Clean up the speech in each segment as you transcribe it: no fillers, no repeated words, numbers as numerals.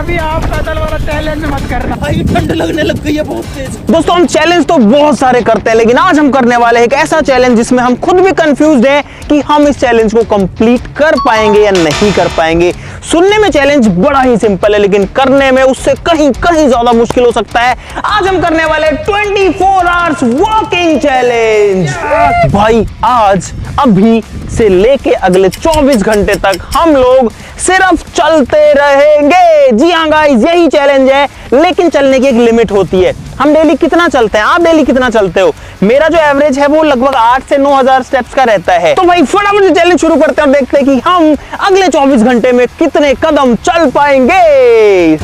अभी आप पैदल वाला चैलेंज मत करना भाई, ठंड लगने लग गई है बहुत तेज। दोस्तों हम चैलेंज तो बहुत सारे करते हैं, लेकिन आज हम करने वाले हैं एक ऐसा चैलेंज जिसमें हम खुद भी कंफ्यूज्ड हैं कि हम इस चैलेंज को कंप्लीट कर पाएंगे या नहीं कर पाएंगे। सुनने में चैलेंज बड़ा ही सिंपल है, लेकिन करने में उससे कहीं कहीं ज्यादा मुश्किल हो सकता है। आज हम करने वाले 24 आवर्स वॉकिंग चैलेंज। भाई आज अभी से लेके अगले 24 घंटे तक हम लोग सिर्फ चलते रहेंगे। जी हाँ गाइस, यही चैलेंज है, लेकिन चलने की एक लिमिट होती है। हम डेली कितना चलते हैं, आप डेली कितना चलते हो? मेरा जो एवरेज है वो लगभग 8 से 9,000 स्टेप्स का रहता है। तो भाई फटाफट चैलेंज शुरू करते हैं और देखते हैं कि हम अगले 24 घंटे में कितने कदम चल पाएंगे।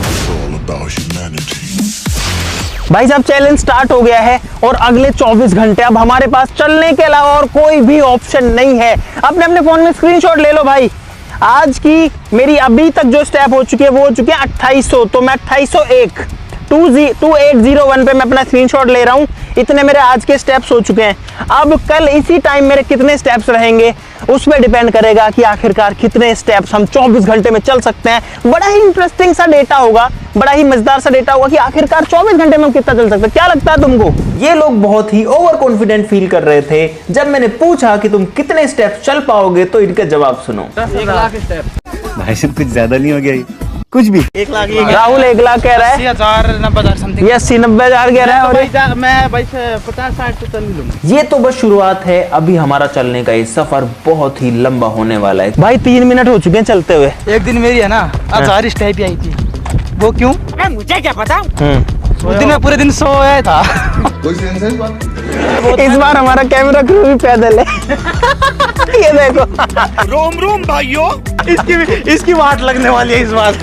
भाई साहब चैलेंज स्टार्ट हो गया है और अगले 24 घंटे अब हमारे पास चलने के अलावा और कोई भी ऑप्शन नहीं है। अपने अपने फोन में स्क्रीनशॉट ले लो भाई। आज की मेरी अभी तक जो स्टेप हो चुकी है वो हो चुकी है 2800, तो मैं 2801 2801 पे मैं अपना स्क्रीनशॉट ले रहा हूं। इतने मेरे आज के स्टेप्स हो चुके हैं। अब कल इसी टाइम मेरे कितने स्टेप्स रहेंगे उस पर डिपेंड करेगा कि आखिरकार कितने स्टेप्स हम 24 घंटे में चल सकते हैं। बड़ा ही इंटरेस्टिंग सा डेटा होगा, बड़ा ही मजेदार सा डेटा होगा कि आखिरकार 24 घंटे में हम कितना चल सकते हैं। क्या लगता है तुमको? ये लोग बहुत ही ओवर कॉन्फिडेंट फील कर रहे थे जब मैंने पूछा कि तुम कितने स्टेप्स चल पाओगे, तो इनका जवाब सुनो। 1 लाख स्टेप। भाई साहब कुछ ज्यादा नहीं हो गया? कुछ भी 1 लाख। राहुल 1 लाख कह रहा है, 80,000 90,000 समथिंग। ये 80-90,000 कह रहा है। और मैं भाई 50-60 तो चल ही लूंगा। ये तो बस शुरुआत है, अभी हमारा चलने का ये सफर बहुत ही लंबा होने वाला है। भाई 3 मिनट हो चुके हैं चलते हुए। एक दिन मेरी है ना 1000 स्टेप ही आई थी। वो क्यों? मुझे क्या पता। उस दिन मैं पूरे दिन सोया था। इस बार हमारा कैमरा क्रू भी पैदल है। ये देखो। रोम रोम भाइयों, इसकी वाट लगने वाली है इस बार।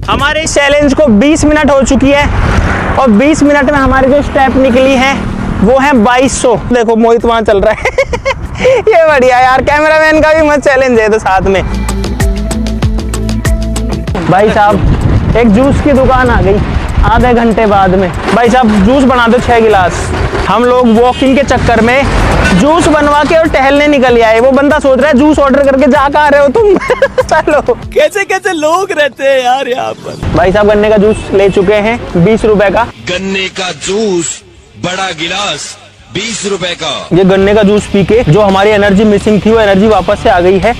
हमारे इस चैलेंज को 20 मिनट हो चुकी है और 20 मिनट में हमारी जो स्टेप निकली है वो है 2200। देखो मोहित वहां चल रहा है। ये बढ़िया यार, कैमरामैन का भी मस्त चैलेंज है तो साथ में। भाई साहब एक जूस की दुकान आ गई आधे घंटे बाद में। भाई साहब जूस बना दो 6 गिलास। हम लोग वॉकिंग के चक्कर में जूस बनवा के और टहलने निकल आए। वो बंदा सोच रहा है जूस ऑर्डर करके जा कर आ रहे हो तुम। चलो कैसे कैसे लोग रहते हैं यार यहाँ पर। भाई साहब गन्ने का जूस ले चुके हैं 20 रुपए का। गन्ने का जूस बड़ा गिलास 20 रुपए का। ये गन्ने का जूस पी के जो हमारी एनर्जी मिसिंग थी वो एनर्जी वापस से आ गई है।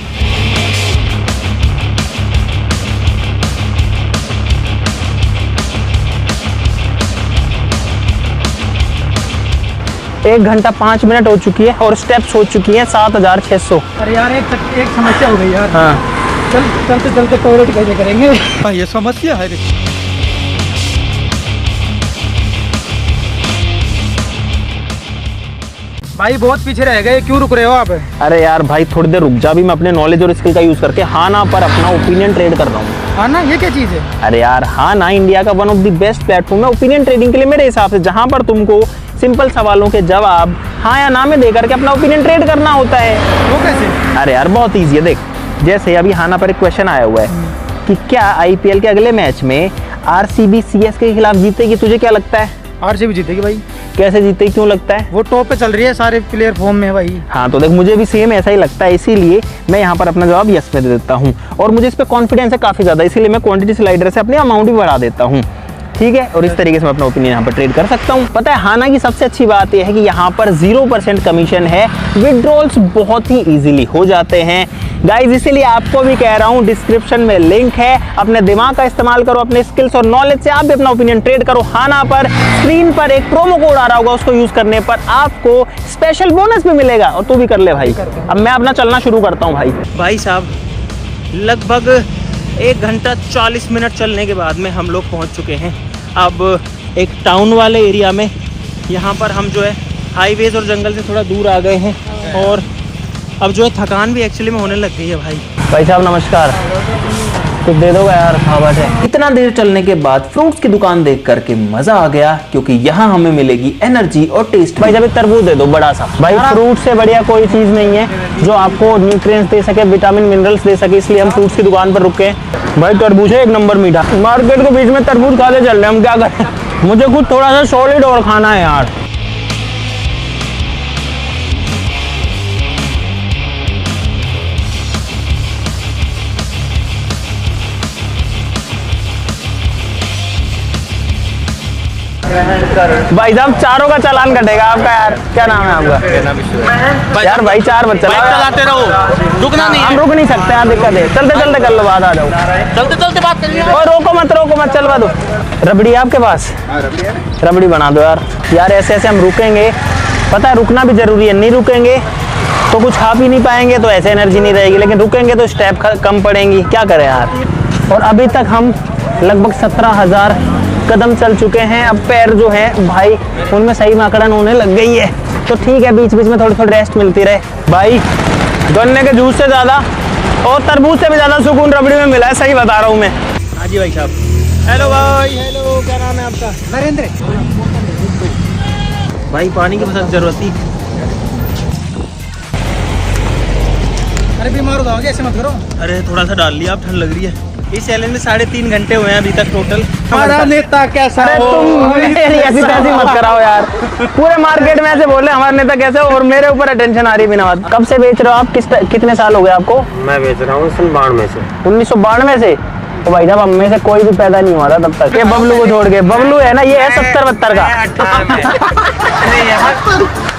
एक घंटा 5 मिनट हो चुकी है और स्टेप्स हो चुकी हैं 7600। अरे यार एक समस्या हो गई यार। हाँ चलते चलते टॉयलेट कैसे करेंगे? हाँ ये समस्या है। भाई बहुत पीछे रह गए, क्यों रुक रहे हो आप? अरे यार भाई थोड़ी देर रुक जा, भी मैं अपने नॉलेज और स्किल का यूज करके हाँ ना पर अपना ओपिनियन ट्रेड कर रहा हूँ। हाँ ना, ये क्या चीज है? अरे यार हाँ ना इंडिया का one of the best platform है ओपिनियन ट्रेडिंग के लिए मेरे हिसाब से, जहाँ पर तुमको सिंपल सवालों के जवाब हाँ या ना में देकर के अपना ओपिनियन ट्रेड करना होता है। वो कैसे? अरे यार बहुत ईजी है। देख जैसे अभी हाँ ना पर एक क्वेश्चन आया हुआ है कि क्या IPL के अगले मैच में RCB CSK के खिलाफ जीतेगी? तुझे क्या लगता है? RCB जीतेगी भाई। कैसे जीतेगी, क्यों लगता है? वो टॉप पे चल रही है, सारे प्लेयर फॉर्म में है भाई। हाँ तो देख मुझे भी सेम ऐसा ही लगता है, इसीलिए मैं यहाँ पर अपना जवाब यस में दे देता हूँ और मुझे इस पे कॉन्फिडेंस है काफी ज्यादा, इसीलिए मैं क्वांटिटी स्लाइडर से अपनी अमाउंट भी बढ़ा देता हूँ। ठीक है, और इस तरीके से मैं अपना ओपिनियन यहाँ पर ट्रेड कर सकता हूँ। पता है हाना की सबसे अच्छी बात यह है कि यहाँ पर 0% कमीशन है, विड्रॉल्स बहुत ही इजीली हो जाते हैं गाइज। इसीलिए आपको भी कह रहा हूँ डिस्क्रिप्शन में लिंक है, अपने दिमाग का इस्तेमाल करो, अपने स्किल्स और नॉलेज से आप भी अपना ओपिनियन ट्रेड करो। हाना पर स्क्रीन पर एक प्रोमो कोड आ रहा होगा, उसको यूज करने पर आपको स्पेशल बोनस भी मिलेगा और तू भी कर ले भाई। अब मैं अपना चलना शुरू करता हूँ भाई साहब लगभग 1 घंटा 40 मिनट चलने के बाद में हम लोग पहुंच चुके हैं अब एक टाउन वाले एरिया में। यहाँ पर हम जो है हाईवेज और जंगल से थोड़ा दूर आ गए हैं और अब जो है थकान भी एक्चुअली में होने लग गई है भाई साहब नमस्कार। कुछ दे दोगे यार, खावट है। इतना देर चलने के बाद फ्रूट्स की दुकान देख करके मजा आ गया, क्योंकि यहाँ हमें मिलेगी एनर्जी और टेस्ट। भाई जब एक तरबूज दे दो बड़ा सा। भाई फ्रूट से बढ़िया कोई चीज नहीं है जो आपको न्यूट्रिएंट्स दे सके, विटामिन मिनरल्स दे सके, इसलिए हम फ्रूट्स की दुकान पर रुके। भाई तरबूज है 1 नंबर मीठा। मार्केट के बीच में तरबूज खाते चल रहे हम, क्या करें? मुझे खुद थोड़ा सा सॉलिड और खाना है यार। भाई साहब चारों का चालान कटेगा आपका यार। क्या नाम है आपका? यार भाई 4 बजे चलाते रहो, रुकना नहीं। हम रुक नहीं सकते यार, दिक्कत है। चलते चलते कर लो, बात आ जाओ। चलते चलते बात करिए। और रोको मत चलवा दो। रबड़ी आपके पास? रबड़ी बना दो यार। यार ऐसे ऐसे हम रुकेंगे, पता है रुकना भी जरूरी है। नहीं रुकेंगे तो कुछ खा भी नहीं पाएंगे, तो ऐसे एनर्जी नहीं रहेगी। लेकिन रुकेंगे तो स्टेप कम पड़ेंगी। क्या करें यार। और अभी तक हम लगभग 17,000 कदम चल चुके हैं। अब पैर जो है भाई उनमें सही माकड़न होने लग गई है। तो ठीक है, बीच बीच में थोड़ी थोड़ी रेस्ट मिलती रहे। भाई गन्ने के जूस से ज़्यादा और तरबूज से भी ज़्यादा सुकून रबड़ी में मिला है, सही बता रहा हूँ मैं। हाँ जी भाई साहब। हेलो भाई। हेलो, क्या नाम है आपका? नरेंद्र। भाई पानी की बहुत जरूरत थी। अरे बीमार हो जाओगे, ऐसे मत करो। अरे थोड़ा सा डाल लिया, अब ठंड लग रही है। इस चैलेंज में 3.5 घंटे हुए हैं अभी तक टोटल। हमारा नेता कैसा? अरे तुम ऐसी तैसी मत कराओ यार। पूरे मार्केट में ऐसे बोले हमारा नेता कैसे, और मेरे ऊपर अटेंशन आ रही है बिना बात। कब से बेच रहे हो आप? कितने साल हो गए आपको? मैं बेच रहा हूँ 1992 से। 1992 से? तो भाई साहब हम में से कोई भी पैदा नहीं हुआ था तब तक। ये बबलू को छोड़ के। बबलू है ना, ये है 70-72 का।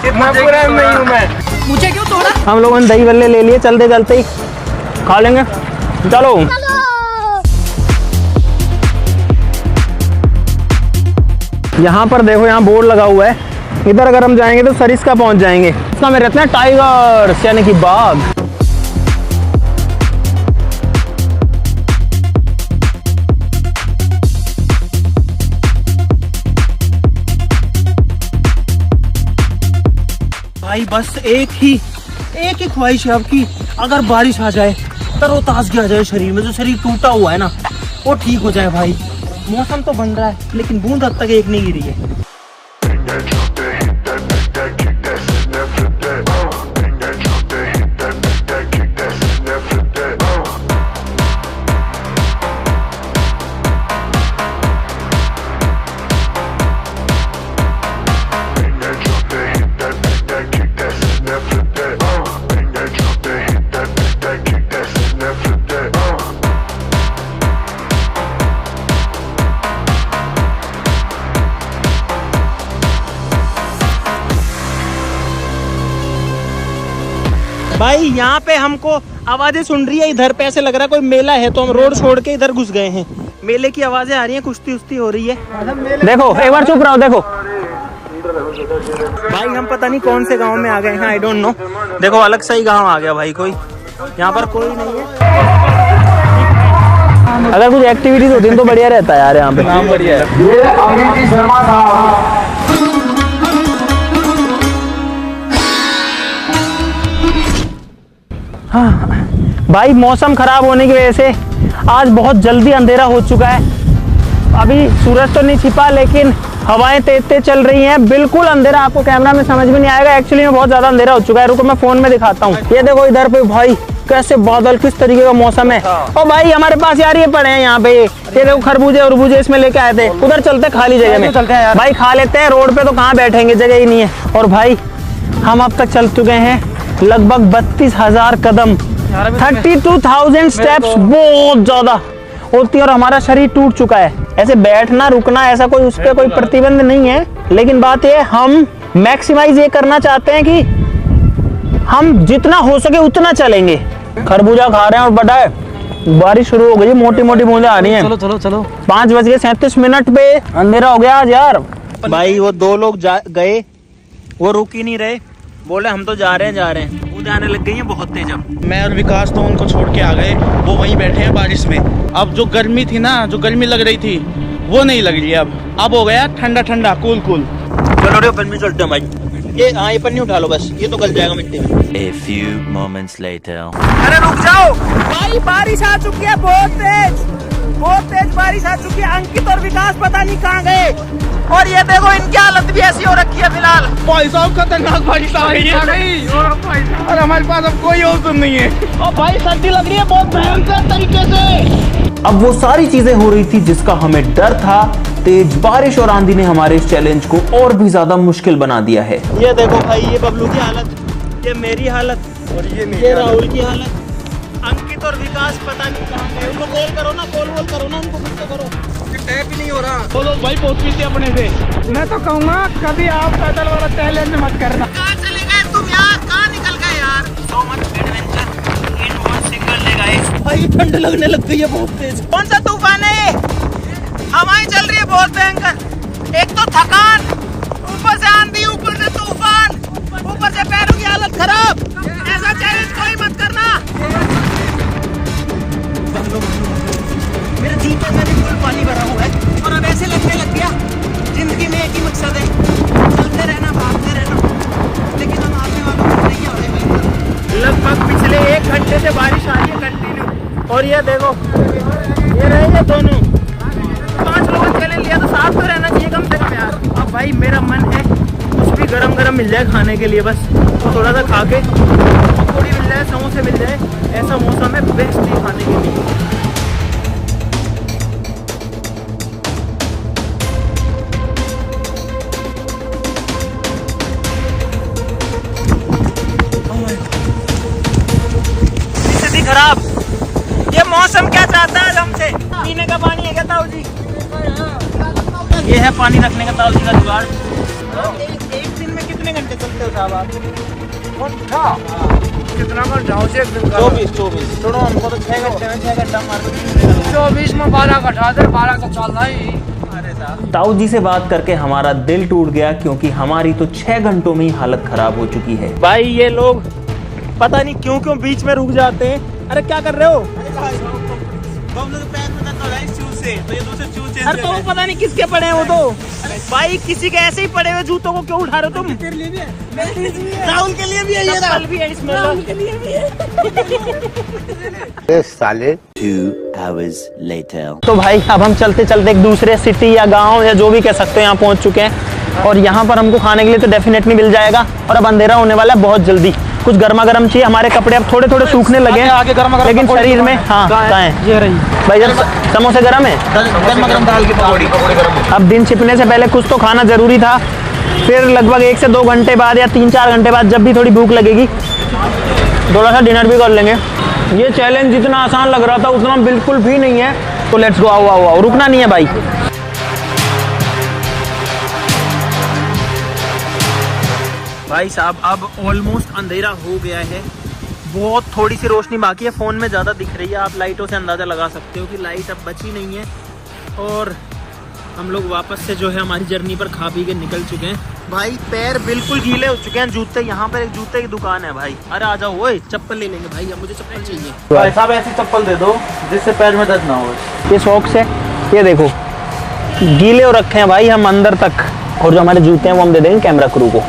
इतना पूरा नहीं हूँ मैं। मुझे क्यों तोड़ा? हम लोगों ने दही बल्ले ले लिए, चलते चलते ही खा लेंगे। चलो यहाँ पर देखो, यहाँ बोर्ड लगा हुआ है। इधर अगर हम जाएंगे तो सरिस्का पहुँच जाएंगे। इसका में रहते हैं टाइगर्स यानी कि बाघ। भाई बस एक ही ख्वाहिश है आपकी, अगर बारिश आ जाए, तरोताजगी आ जाए शरीर में, जो शरीर टूटा हुआ है ना वो ठीक हो जाए। भाई मौसम तो बन रहा है लेकिन बूंद अब तक एक नहीं गिरी है। भाई यहाँ पे हमको आवाजें सुन रही है, इधर पे ऐसे लग रहा है कोई मेला है, तो हम रोड छोड़ के इधर घुस गए हैं। मेले की आवाजें आ रही हैं, कुश्ती उश्ती हो रही है। देखो एक बार चुप रहो। देखो भाई हम पता नहीं कौन से गांव में आ गए हैं, आई डोंट नो। देखो अलग सा ही गांव आ गया भाई, कोई यहाँ पर कोई नहीं है। अगर कुछ एक्टिविटीज होती है तो बढ़िया रहता है यार यहाँ पे। बढ़िया है। हाँ भाई, मौसम खराब होने की वजह से आज बहुत जल्दी अंधेरा हो चुका है। अभी सूरज तो नहीं छिपा लेकिन हवाएं तेज तेज चल रही हैं, बिल्कुल अंधेरा। आपको कैमरा में समझ में नहीं आएगा, एक्चुअली में बहुत ज्यादा अंधेरा हो चुका है। रुको मैं फोन में दिखाता हूँ। ये देखो इधर पे भाई कैसे बादल, किस तरीके का मौसम है। और भाई हमारे पास यार ये पड़े हैं यहाँ पे, ये देखो खरबूजे उरबूजे इसमें लेके आए थे। उधर चलते खाली जगह में चलते हैं यार। भाई खा लेते हैं, रोड पे तो कहाँ बैठेंगे, जगह ही नहीं है। और भाई हम अब तक चल चुके हैं लगभग 32,000 कदम, 32,000 स्टेप्स, बहुत ज्यादा होती है। और हमारा शरीर टूट चुका है। ऐसे बैठना रुकना ऐसा कोई उस पर कोई प्रतिबंध नहीं है, लेकिन बात ये हम मैक्सिमाइज ये करना चाहते हैं कि हम जितना हो सके उतना चलेंगे। खरबूजा खा रहे हैं और बड़ा है, बारिश शुरू हो गई, मोटी मोटी बूंदें आ रही हैं। चलो चलो चलो। 5:37 पे अंधेरा हो गया आज यार। भाई वो 2 लोग गए, वो रुक ही नहीं रहे, बोले हम तो जा रहे हैं। बूंदें आने लग गई हैं बहुत तेज। अब मैं और विकास तो उनको छोड़ के आ गए, वो वहीं बैठे हैं बारिश में। अब जो गर्मी थी ना, जो गर्मी लग रही थी वो नहीं लग रही है। अब हो गया ठंडा ठंडा, कूल कूल। चलो रे पन्नी चलते हैं भाई। ये हाँ ये पन्नी उठा लो बस, ये तो गल जाएगा मिट्टी में। A few moments later. अरे रुक जाओ भाई, बारिश आ चुकी है बहुत तेज बारिश आ चुकी है। अंकित और विकास पता नहीं कहाँ गए, और ये देखो इनकी हालत भी ऐसी हो रखी है फिलहाल। भाई साहब खतरनाक बारिश आ रही है और हमारे पास अब कोई औसत नहीं है। और भाई सर्दी लग रही है बहुत भयंकर तरीके से। अब वो सारी चीजें हो रही थी जिसका हमें डर था। तेज बारिश और आंधी ने हमारे इस चैलेंज को और भी ज्यादा मुश्किल बना दिया है। ये देखो भाई, ये बबलू की हालत, ये मेरी हालत, और ये राहुल की हालत। अंकित और विकास पता नहीं कहाँ गए। उनको कॉल करो ना, कॉल करो ना उनको, कुछ तो करो। टैप ही नहीं हो रहा। वो लोग भाई बहुत पीते अपने से। मैं तो कहूँगा कभी आप पैदल वाला चैलेंज मत करना। कहाँ चले गए तुम यार, कहाँ निकल गए यार? So much adventure in one single day guys। भाई ठंड लगने लग गई है बहुत तेज। कौन सा तूफान है? हवाएं चल रही है बहुत भयंकर। एक तो थकान, ऊपर से आंधी, ऊपर से तूफान, ऊपर से पैरों की हालत खराब। ऐसा चैलेंज कोई मत करना। मेरे जूतों में भी फुल पानी भरा हुआ है और अब ऐसे लगने लग गया जिंदगी में एक ही मकसद है, चलते रहना, भागते रहना। लेकिन हम आगे वालों को नहीं आ रहे। लगभग पिछले 1 घंटे से बारिश आ रही है कंटिन्यू। और ये देखो, ये रहे ये दोनों 5 लोगों ने चैलेंज लिया तो साथ तो रहना चाहिए कम से कम यार। अब भाई मेरा मन है कुछ भी गरम गरम मिल जाए खाने के लिए, बस तो थोड़ा सा खा के, पकौड़ी मिल जाए, समोसे मिल जाए, ऐसा मौसम है बेस्ट है खाने के लिए। स्थिति खराब। ये मौसम क्या चाहता है हमसे? पीने का पानी है क्या ताऊ जी? ये है पानी रखने का ताऊ जी का जुगाड़। एक दिन में कितने घंटे चलते हो साहब आप? कितना घंटा हो? 24। छोड़ो हमको तो 6 घंटे में 6 घंटा मार दो। 24 में 12 घटा दे, 12 तो चल रहा ही। अरे साहब ताऊ जी से बात करके हमारा दिल टूट गया क्योंकि हमारी तो 6 घंटों में ही हालत खराब हो चुकी है। भाई ये लोग पता नहीं क्यों बीच में रुक जाते हैं। अरे क्या कर रहे हो? अरे तो वो पता नहीं किसके पड़े हैं वो तो। भाई किसी के ऐसे ही पड़े हुए जूतों को क्यों उठा रहे हो तुम? तेरे लिए भी है, राहुल के लिए भी है, ये राहुल भी है इसमें, राहुल के लिए भी है। साले 2 hours later. तो भाई अब हम चलते चलते एक दूसरे सिटी या गांव या जो भी कह सकते हो यहाँ पहुँच चुके हैं और यहाँ पर हमको खाने के लिए तो डेफिनेटली मिल जाएगा। और अब अंधेरा होने वाला है बहुत जल्दी, कुछ गर्मा गर्म चाहिए। हमारे कपड़े अब थोड़े थोड़े सूखने लगे हैं लेकिन शरीर में हाँ कहाँ है ये रही भाई? जब समोसे गर्म है, गरम दाल की पकौड़ी गरम। अब दिन छिपने से पहले कुछ तो खाना जरूरी था। फिर लगभग 1 से 2 घंटे बाद या 3-4 घंटे बाद जब भी थोड़ी भूख लगेगी थोड़ा सा डिनर भी कर लेंगे। ये चैलेंज जितना आसान लग रहा था उतना बिल्कुल भी नहीं है। तो लेट्स गो, आओ, रुकना नहीं है भाई। भाई साहब अब ऑलमोस्ट अंधेरा हो गया है, बहुत थोड़ी सी रोशनी बाकी है। फ़ोन में ज़्यादा दिख रही है, आप लाइटों से अंदाज़ा लगा सकते हो कि लाइट अब बची नहीं है। और हम लोग वापस से जो है हमारी जर्नी पर खा पी के निकल चुके हैं। भाई पैर बिल्कुल गीले हो चुके हैं। जूते, यहाँ पर एक जूते की दुकान है भाई। अरे आ जाओ, ओए चप्पल ले लेंगे भाई, अब मुझे चप्पल चाहिए। भाई साहब ऐसी चप्पल दे दो जिससे पैर में दर्द ना हो। ये शौक से, ये देखो गीले हो रखे हैं भाई हम अंदर तक। और जो हमारे जूते हैं वो हम दे देंगे कैमरा क्रू को।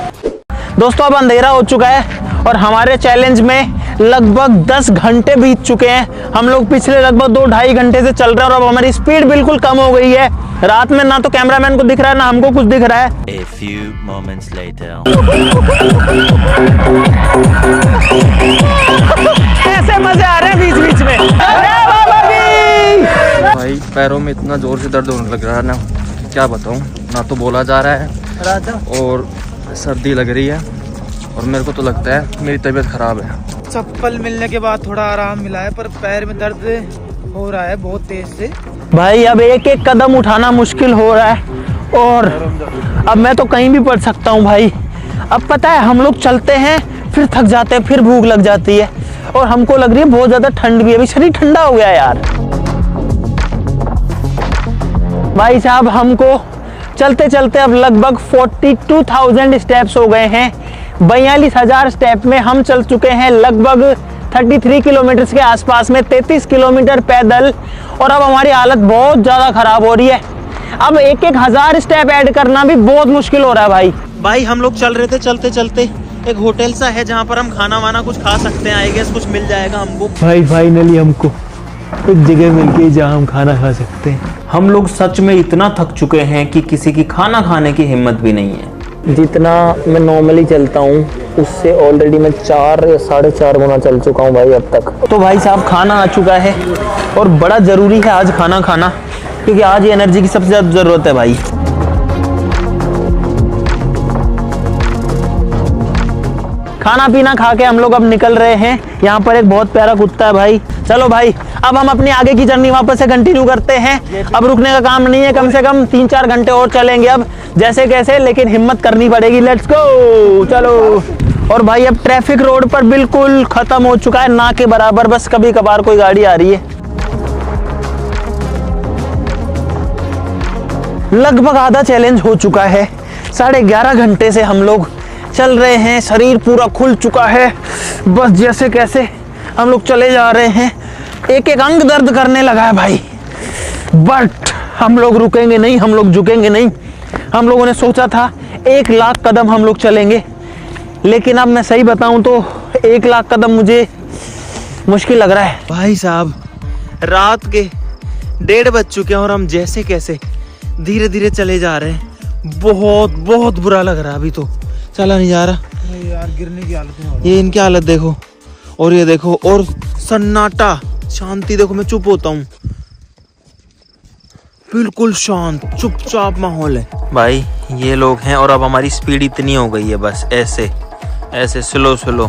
दोस्तों अब अंधेरा हो चुका है और हमारे चैलेंज में लगभग 10 घंटे बीत चुके हैं। हम लोग पिछले लगभग 2-2.5 घंटे से चल रहे हैं और अब हमारी स्पीड बिल्कुल कम हो गई है। रात में ना तो कैमरामैन को दिख रहा है ना हमको कुछ दिख रहा है। A few moments later. ऐसे मजे आ रहे हैं बीच बीच में। भाई पैरों में इतना जोर से दर्द होने लग रहा है ना, क्या बताऊं। ना तो बोला जा रहा है और सर्दी लग रही है और मेरे को तो लगता है मेरी तबीयत खराब है। चप्पल मिलने के बाद थोड़ा आराम मिला है पर पैर में दर्द हो रहा है बहुत तेज से। भाई अब एक एक कदम उठाना मुश्किल हो रहा है और अब मैं तो कहीं भी पड़ सकता हूँ भाई। अब पता है हम लोग चलते हैं फिर थक जाते हैं, फिर भूख लग जाती है और हमको लग रही है बहुत ज्यादा ठंड भी है। अभी शरीर ठंडा हो गया यार। भाई साहब हमको चलते चलते अब लगभग 42,000 स्टेप्स हो गए हैं। 42,000 स्टेप में हम चल चुके हैं लगभग 33 किलोमीटर के आसपास में, 33 किलोमीटर पैदल। और अब हमारी हालत बहुत ज़्यादा ख़राब हो रही है। अब 1,000 स्टेप ऐड करना भी बहुत मुश्किल हो रहा है भाई हम लोग चल रहे थे चलते चलते, एक होटल सा है जहाँ पर हम खाना वाना कुछ खा सकते हैं। आई गेस कुछ मिल जाएगा हमको। भाई फाइनली हमको एक जगह मिल गई जहाँ हम खाना खा सकते हैं। हम लोग सच में इतना थक चुके हैं कि किसी की खाना खाने की हिम्मत भी नहीं है। जितना मैं नॉर्मली चलता हूँ उससे ऑलरेडी मैं 4 या 4.5 गुना चल चुका हूँ भाई अब तक। तो भाई साहब खाना आ चुका है और बड़ा ज़रूरी है आज खाना खाना, क्योंकि आज एनर्जी की सबसे ज़्यादा ज़रूरत है भाई। खाना पीना खा के हम लोग अब निकल रहे हैं। यहाँ पर एक बहुत प्यारा कुत्ता है भाई। चलो भाई अब हम अपनी आगे की जर्नी वापस से कंटिन्यू करते हैं। अब रुकने का काम नहीं है, कम से कम 3-4 घंटे और चलेंगे अब जैसे कैसे, लेकिन हिम्मत करनी पड़ेगी। लेट्स गो, चलो। और भाई अब ट्रैफिक रोड पर बिल्कुल खत्म हो चुका है, ना के बराबर, बस कभी कभार कोई गाड़ी आ रही है। लगभग आधा चैलेंज हो चुका है। 11.5 घंटे से हम लोग चल रहे हैं, शरीर पूरा खुल चुका है, बस जैसे कैसे हम लोग चले जा रहे हैं। एक एक अंग दर्द करने लगा है भाई, बट हम लोग रुकेंगे नहीं, हम लोग झुकेंगे नहीं। हम लोगों ने सोचा था 1 लाख कदम हम लोग चलेंगे, लेकिन अब मैं सही बताऊं तो 1 लाख कदम मुझे मुश्किल लग रहा है। भाई साहब रात के 1:30 बज चुके हैं और हम जैसे कैसे धीरे धीरे चले जा रहे हैं। बहुत बुरा लग रहा है, अभी तो चला नहीं जा रहा यार, गिरने की हालत में। ये इनकी हालत देखो, और ये देखो, और सन्नाटा, शांति देखो। मैं चुप होता हूँ, बिल्कुल शांत चुपचाप माहौल है भाई। ये लोग हैं और अब हमारी स्पीड इतनी हो गई है, बस ऐसे स्लो।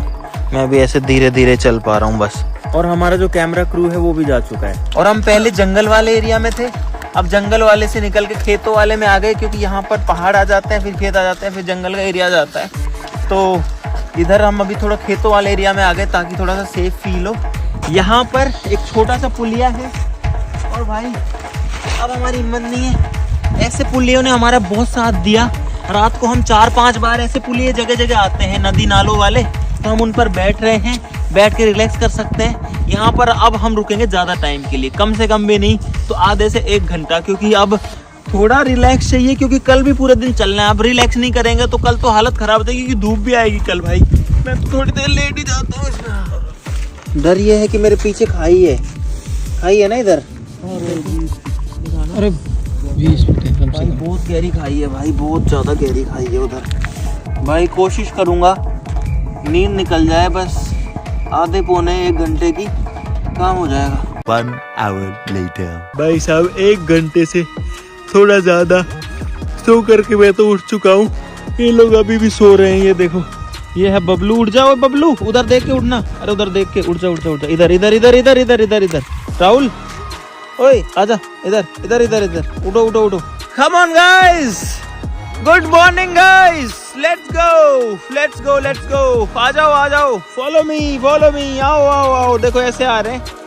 मैं भी ऐसे धीरे धीरे चल पा रहा हूँ बस। और हमारा जो कैमरा क्रू है वो भी जा चुका है। और हम पहले जंगल वाले एरिया में थे, अब जंगल वाले से निकल के खेतों वाले में आ गए, क्योंकि यहाँ पर पहाड़ आ जाते हैं, फिर खेत आ जाते हैं, फिर जंगल का एरिया आ जाता है। तो इधर हम अभी थोड़ा खेतों वाले एरिया में आ गए ताकि थोड़ा सा सेफ फील हो। यहाँ पर एक छोटा सा पुलिया है, और भाई अब हमारी हिम्मत नहीं है। ऐसे पुलियों ने हमारा बहुत साथ दिया। रात को हम 4-5 बार ऐसे पुलिये जगह जगह आते हैं, नदी नालों वाले, तो हम उन पर बैठ रहे हैं, बैठ के रिलैक्स कर सकते हैं। यहाँ पर अब हम रुकेंगे ज़्यादा टाइम के लिए, कम से कम भी नहीं तो आधे से 1 घंटा, क्योंकि अब थोड़ा रिलैक्स चाहिए, क्योंकि कल भी पूरे दिन चलना है। अब रिलैक्स नहीं करेंगे तो कल तो हालत खराब हो जाएगी, क्योंकि धूप भी आएगी कल भाई। मैं तो थोड़ी देर लेट ही जाता हूँ इसमें। डर ये है कि मेरे पीछे खाई है ना इधर। अरे 20 फीट है कम से कम। बहुत गहरी खाई है भाई, बहुत ज़्यादा गहरी खाई है उधर। भाई कोशिश करूँगा नींद निकल जाए, बस आधे पौने 1 घंटे की काम हो जाएगा। 1 hour later. भाई साहब 1 घंटे से थोड़ा ज्यादा सो करके मैं तो उठ चुका हूँ। ये लोग अभी भी सो रहे हैं। ये देखो, ये है बबलू। उठ जाओ बबलू, उधर देख के उठना। अरे उधर देख के उठ जा। इधर राहुल, ओए आजा, इधर उठो। Come on guys, good morning guys, let's go. आ जाओ, फॉलो मी, आओ। देखो ऐसे आ रहे हैं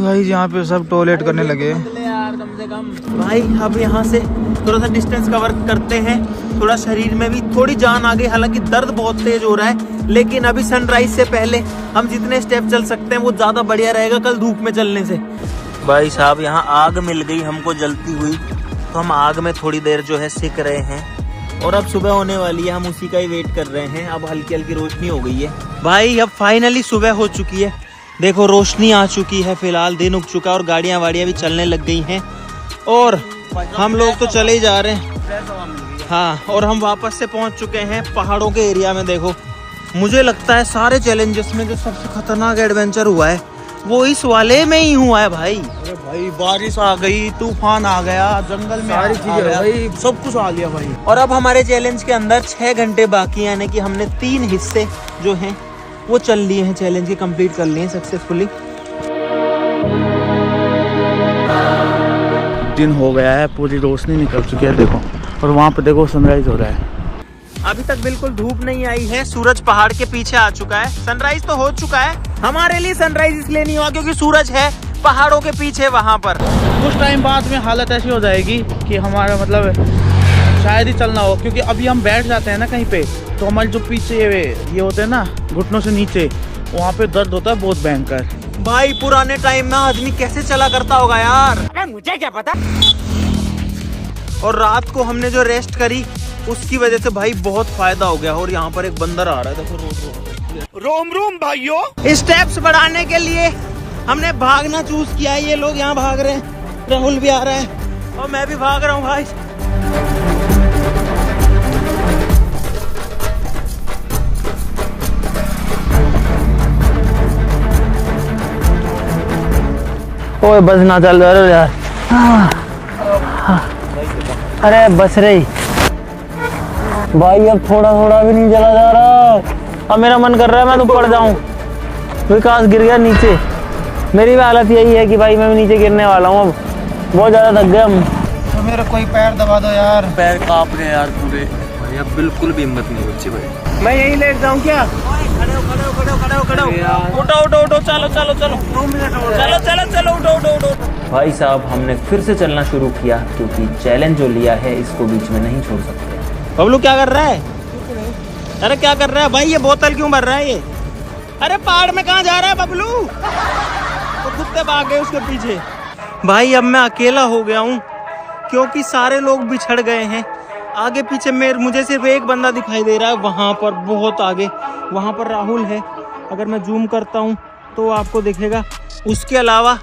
भाई, यहाँ पे सब टॉयलेट करने लगे यार। कम से कम भाई अब यहाँ से थोड़ा सा डिस्टेंस कवर करते हैं, थोड़ा शरीर में भी थोड़ी जान आ गई। हालांकि दर्द बहुत तेज हो रहा है, लेकिन अभी सनराइज से पहले हम जितने स्टेप चल सकते हैं वो ज्यादा बढ़िया रहेगा कल धूप में चलने से। भाई साहब यहाँ आग मिल गई हमको जलती हुई, तो हम आग में थोड़ी देर जो है सिक रहे हैं। और अब सुबह होने वाली है, हम उसी का ही वेट कर रहे हैं। अब हल्की हल्की रोशनी हो गई है भाई, अब फाइनली सुबह हो चुकी है। देखो रोशनी आ चुकी है, फिलहाल दिन उग चुका है और गाड़ियां वाड़ियां भी चलने लग गई हैं। और हम लोग तो चले ही जा रहे हैं। हाँ, और हम वापस से पहुंच चुके हैं पहाड़ों के एरिया में। देखो मुझे लगता है सारे चैलेंजेस में जो सबसे खतरनाक एडवेंचर हुआ है वो इस वाले में ही हुआ है भाई। अरे भाई बारिश आ गई, तूफान आ गया, जंगल में सारी चीजें भाई, सब कुछ आ लिया भाई। और अब हमारे चैलेंज के अंदर 6 घंटे बाकी, यानी कि हमने 3 हिस्से जो हैं वो चल लिए हैं, चैलेंज के कंप्लीट कर लिए हैं सक्सेसफुली। दिन हो गया है, पूरी रोशनी निकल चुकी है देखो, और वहाँ पे देखो सनराइज हो रहा है। अभी तक बिल्कुल धूप नहीं आई है, सूरज पहाड़ के पीछे आ चुका है। सनराइज तो हो चुका है, हमारे लिए सनराइज इसलिए नहीं हुआ क्योंकि सूरज है पहाड़ों के पीछे वहाँ पर। कुछ टाइम बाद में हालत ऐसी हो जाएगी कि हमारा मतलब शायद ही चलना हो, क्योंकि अभी हम बैठ जाते हैं ना कहीं पे, तो हमारे जो पीछे ये होते हैं ना घुटनों से नीचे, वहाँ पे दर्द होता है बहुत भयंकर। भाई पुराने टाइम में आदमी कैसे चला करता होगा यार, मुझे क्या पता। और रात को हमने जो रेस्ट करी उसकी वजह से भाई बहुत फायदा हो गया। और यहाँ पर एक बंदर आ रहा है, देखो रोम भाइयों। स्टेप्स बढ़ाने के लिए हमने भागना चूज किया है। ये लोग यहाँ भाग रहे हैं, राहुल भी आ रहा है और मैं भी भाग रहा हूँ भाई। ओए बस ना चल रहा यार। अरे बस रही भाई, अब थोड़ा थोड़ा भी नहीं चला जा रहा। अब मेरा मन कर रहा है मैं तो पड़ जाऊं। विकास गिर गया नीचे। मेरी भी हालत यही है कि भाई मैं भी नीचे गिरने वाला हूँ अब, बहुत ज़्यादा थक गए हम। तो मेरा कोई पैर दबा दो यार। पैर कांप रहे हैं यार पूरे भाई, अब बिल्कुल भी हिम्मत नहीं बची भाई। मैं यहीं लेट जाऊँ क्या? उठो चलो चलो चलो 2 मिनट और चलो उठो। भाई साहब हमने फिर से चलना शुरू किया क्योंकि चैलेंज जो लिया है इसको बीच में नहीं छोड़ सकते। बबलू क्या कर रहा है? अरे क्या कर रहा है भाई? ये बोतल क्यों भर रहा है ये? अरे पहाड़ में कहाँ जा रहा है बबलू? तो कुत्ते भाग गए उसके पीछे। भाई अब मैं अकेला हो गया हूँ क्योंकि सारे लोग बिछड़ गए हैं। आगे पीछे मुझे सिर्फ एक बंदा दिखाई दे रहा है, वहाँ पर बहुत आगे, वहाँ पर राहुल है। अगर मैं जूम करता हूँ तो आपको दिखेगा। उसके अलावा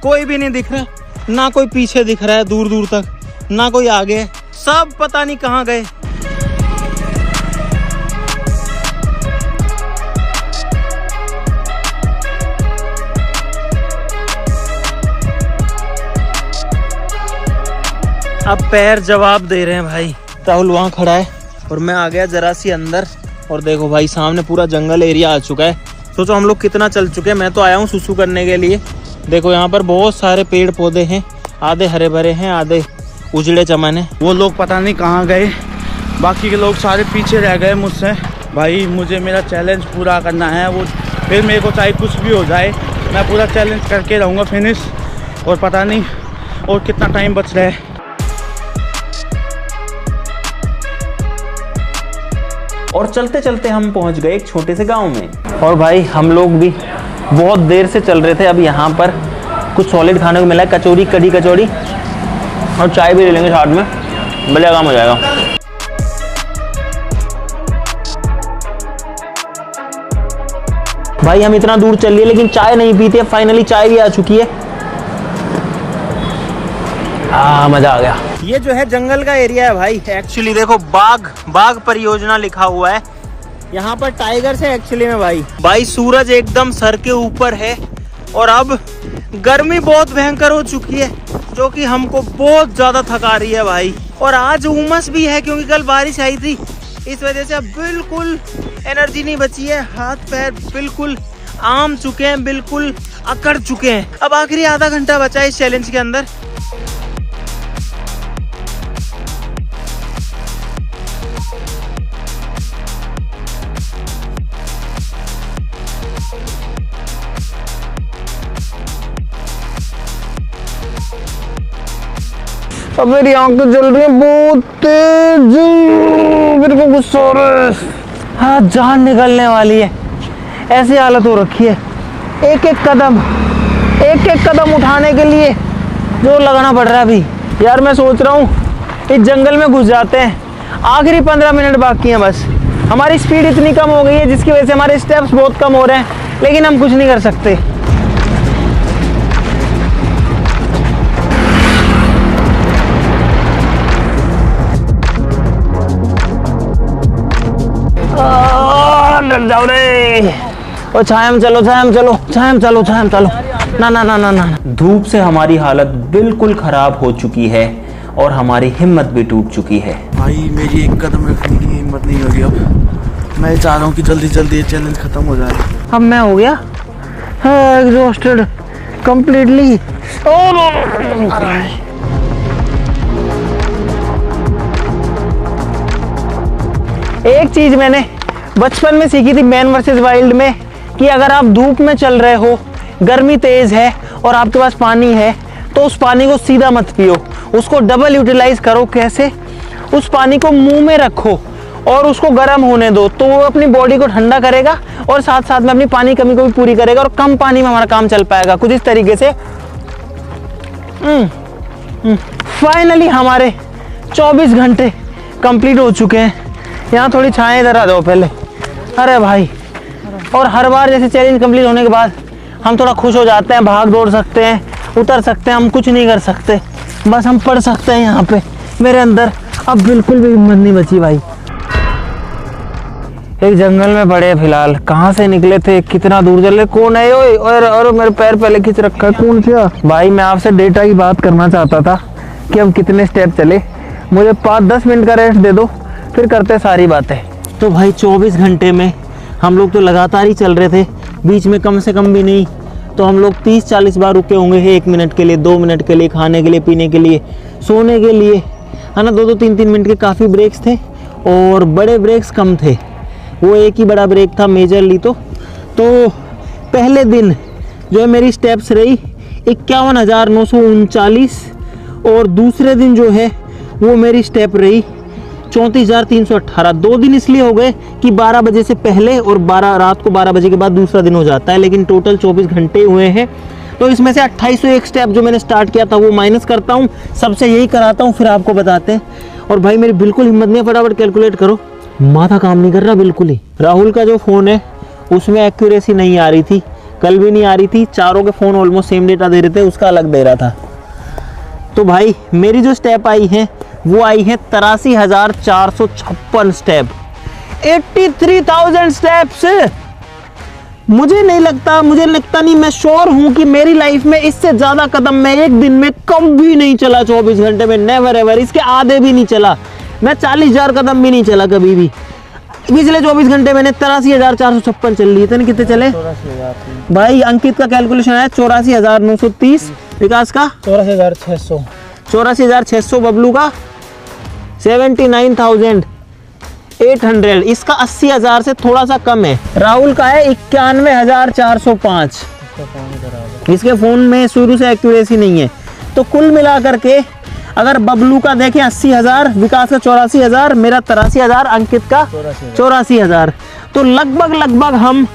कोई भी नहीं दिख रहा, ना कोई पीछे दिख रहा है दूर दूर तक, ना कोई आगे है, सब पता नहीं कहाँ गए। अब पैर जवाब दे रहे हैं भाई। राहुल वहाँ खड़ा है और मैं आ गया जरा सी अंदर, और देखो भाई सामने पूरा जंगल एरिया आ चुका है। सोचो हम लोग कितना चल चुके हैं। मैं तो आया हूँ सुसु करने के लिए। देखो यहाँ पर बहुत सारे पेड़ पौधे हैं, आधे हरे भरे हैं, आधे उजड़े चमन है। वो लोग पता नहीं कहाँ गए, बाकी के लोग सारे पीछे रह गए मुझसे। भाई मुझे मेरा चैलेंज पूरा करना है, वो फिर मेरे को चाहे कुछ भी हो जाए मैं पूरा चैलेंज करके रहूँगा फिनिश। और पता नहीं और कितना टाइम बच रहा है। और चलते चलते हम पहुंच गए एक छोटे से गांव में। और भाई हम लोग भी बहुत देर से चल रहे थे। अब यहाँ पर कुछ सॉलिड खाने को मिला है, कचौड़ी, कड़ी कचौड़ी, और चाय भी ले लेंगे साथ में, बढ़िया काम हो जाएगा। भाई हम इतना दूर चल लिए लेकिन चाय नहीं पीते। फाइनली चाय भी आ चुकी है। मजा आ गया। ये जो है जंगल का एरिया है भाई। एक्चुअली देखो बाघ परियोजना लिखा हुआ है यहाँ पर। टाइगर से एक्चुअली में भाई सूरज एकदम सर के ऊपर है और अब गर्मी बहुत भयंकर हो चुकी है जो कि हमको बहुत ज्यादा थका रही है भाई। और आज उमस भी है क्योंकि कल बारिश आई थी, इस वजह से अब बिल्कुल एनर्जी नहीं बची है। हाथ पैर बिल्कुल आम चुके हैं, बिल्कुल अकड़ चुके हैं। अब आखिरी आधा घंटा बचा है इस चैलेंज के अंदर। अब मेरी आंखें जल रही है बहुत तेज, मेरे को गुस्सा हो रहा है। हाँ जान निकलने वाली है, ऐसी हालत हो रखी है। एक एक कदम उठाने के लिए जो लगाना पड़ रहा है अभी। यार मैं सोच रहा हूँ इस जंगल में घुस जाते हैं। आखिरी 15 मिनट बाकी हैं बस। हमारी स्पीड इतनी कम हो गई है जिसकी वजह से हमारे स्टेप्स बहुत कम हो रहे हैं, लेकिन हम कुछ नहीं कर सकते। डर जाओ रे। और छाया में चलो। ना। धूप से हमारी हालत बिल्कुल खराब हो चुकी है और हमारी हिम्मत भी टूट चुकी है। भाई मेरी एक कदम रखने की हिम्मत नहीं होगी अब। मैं चाह रहा हूँ कि जल्दी जल्दी ये चैलेंज खत्म हो जाए। अब मैं हो गया एग्जॉस्टेड कंप्लीटली। एक चीज मैंने बचपन में सीखी थी मैन वर्सेस वाइल्ड में कि अगर आप धूप में चल रहे हो, गर्मी तेज है और आपके पास पानी है तो उस पानी को सीधा मत पियो, उसको डबल यूटिलाइज करो। कैसे? उस पानी को मुंह में रखो और उसको गर्म होने दो, तो वो अपनी बॉडी को ठंडा करेगा और साथ साथ में अपनी पानी कमी को भी पूरी करेगा और कम पानी में हमारा काम चल पाएगा। कुछ इस तरीके से। फाइनली हमारे 24 घंटे कंप्लीट हो चुके हैं। यहाँ थोड़ी छाया इधर आ जाओ पहले। अरे भाई, और हर बार जैसे चैलेंज कंप्लीट होने के बाद हम थोड़ा खुश हो जाते हैं, भाग दौड़ सकते हैं, उतर सकते हैं। हम कुछ नहीं कर सकते, बस हम पढ़ सकते हैं। यहाँ पे मेरे अंदर अब बिल्कुल भी हिम्मत नहीं बची भाई। एक जंगल में पड़े फिलहाल। कहाँ से निकले थे, कितना दूर चले, कौन है? ओए और मेरे पैर पहले खींच रखा है, कौन था भाई? मैं आपसे डेटा की बात करना चाहता था कि हम कितने स्टेप चले। मुझे 5-10 मिनट का रेस्ट दे दो, फिर करते सारी बातें। तो भाई 24 घंटे में हम लोग तो लगातार ही चल रहे थे, बीच में कम से कम भी नहीं तो हम लोग 30-40 बार रुके होंगे 1 मिनट के लिए, 2 मिनट के लिए, खाने के लिए, पीने के लिए, सोने के लिए, है ना। 2-2, 3-3 मिनट के काफ़ी ब्रेक्स थे और बड़े ब्रेक्स कम थे। वो एक ही बड़ा ब्रेक था मेजरली। तो पहले दिन जो है मेरी स्टेप्स रही 51,939 और दूसरे दिन जो है वो मेरी स्टेप रही 34,318। 2 दिन इसलिए हो गए कि 12 बजे से पहले और रात को 12 बजे के बाद दूसरा दिन हो जाता है, लेकिन टोटल 24 घंटे हुए हैं। तो इसमें से 2801 स्टेप जो मैंने स्टार्ट किया था वो माइनस करता हूँ, सबसे यही कराता हूँ, फिर आपको बताते हैं। और भाई मेरी बिल्कुल हिम्मत नहीं है, फटाफट कैलकुलेट करो, माथा काम नहीं कर रहा बिल्कुल ही। राहुल का जो फ़ोन है उसमें एक्यूरेसी नहीं आ रही थी, कल भी नहीं आ रही थी। चारों के फ़ोन ऑलमोस्ट सेम डेटा दे रहे थे, उसका अलग दे रहा था। तो भाई मेरी जो स्टेप आई है वो आई है 83,456 स्टेप, 83,000 स्टेप्स। मुझे लगता नहीं, मैं श्योर हूं कि मेरी लाइफ में इससे ज्यादा कदम मैं एक दिन में कभी नहीं चला। 24 घंटे में नेवर एवर, इसके आधे भी नहीं चला। मैं 40,000 कदम भी नहीं चला कभी भी। पिछले 24 घंटे मैंने 83,456 चल लिए थे। कितने चले भाई? अंकित का कैलकुलेशन है 84,930, विकास का 84,600, 84,600, बबलू का 79,800, इसका 80,000 से थोड़ा सा कम है। राहुल का है 91,405, इसके फोन में शुरू से एक्यूरेसी नहीं है। तो कुल मिला करके अगर बबलू का देखें 80,000, विकास का 84,000, मेरा 83,000, अंकित का 84,000, तो लगभग हम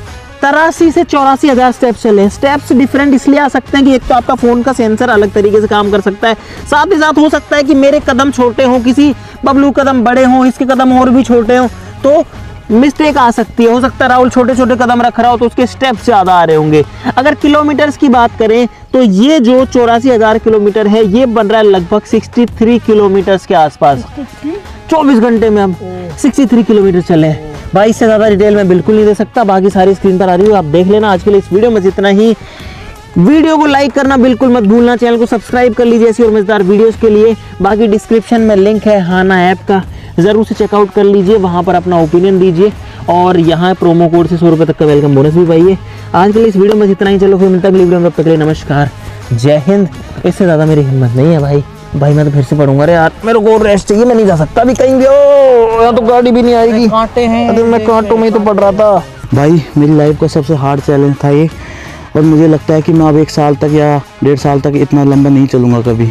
83 से 84,000 स्टेप्स चले। स्टेप्स डिफरेंट इसलिए आ सकते हैं कि एक तो आपका फ़ोन का सेंसर अलग तरीके से काम कर सकता है, साथ ही साथ हो सकता है कि मेरे कदम छोटे हों, किसी बबलू कदम बड़े हों, इसके कदम और भी छोटे हों, तो मिस्टेक आ सकती है। हो सकता है राहुल छोटे छोटे कदम रख रहा हो तो उसके स्टेप्स ज़्यादा आ रहे होंगे। अगर किलोमीटर्स की बात करें तो ये जो 84,000 किलोमीटर है ये बन रहा है लगभग 63 किलोमीटर्स के आसपास। 24 घंटे में हम 63 किलोमीटर चले हैं। भाई इससे ज़्यादा डिटेल मैं बिल्कुल नहीं दे सकता, बाकी सारी स्क्रीन पर आ रही हो, आप देख लेना। आज के लिए इस वीडियो में जितना ही। वीडियो को लाइक करना बिल्कुल मत भूलना, चैनल को सब्सक्राइब कर लीजिए ऐसी और मज़ेदार वीडियोस के लिए। बाकी डिस्क्रिप्शन में लिंक है हाना ऐप का, ज़रूर से चेकआउट कर लीजिए, वहाँ पर अपना ओपिनियन दीजिए और यहाँ प्रोमो कोड से 100 रुपये तक का वेलकम बोनस भी पाइए। आज के लिए इस वीडियो में जितना ही। चलो फिर मिलता है अगली वीडियो में, तब तक के लिए नमस्कार, जय हिंद। इससे ज़्यादा मेरी हिम्मत नहीं है भाई मैं तो फिर से पढ़ूंगा। अरे यार मेरे को रेस्ट चाहिए, मैं नहीं जा सकता अभी कहीं भी। ओ यहाँ तो गाड़ी भी नहीं आएगी, कांटे हैं। अरे मैं कांटों में ही तो पढ़ रहा था भाई। मेरी लाइफ का सबसे हार्ड चैलेंज था ये, और मुझे लगता है कि मैं अब 1 साल तक या 1.5 साल तक इतना लंबा नहीं चलूँगा कभी।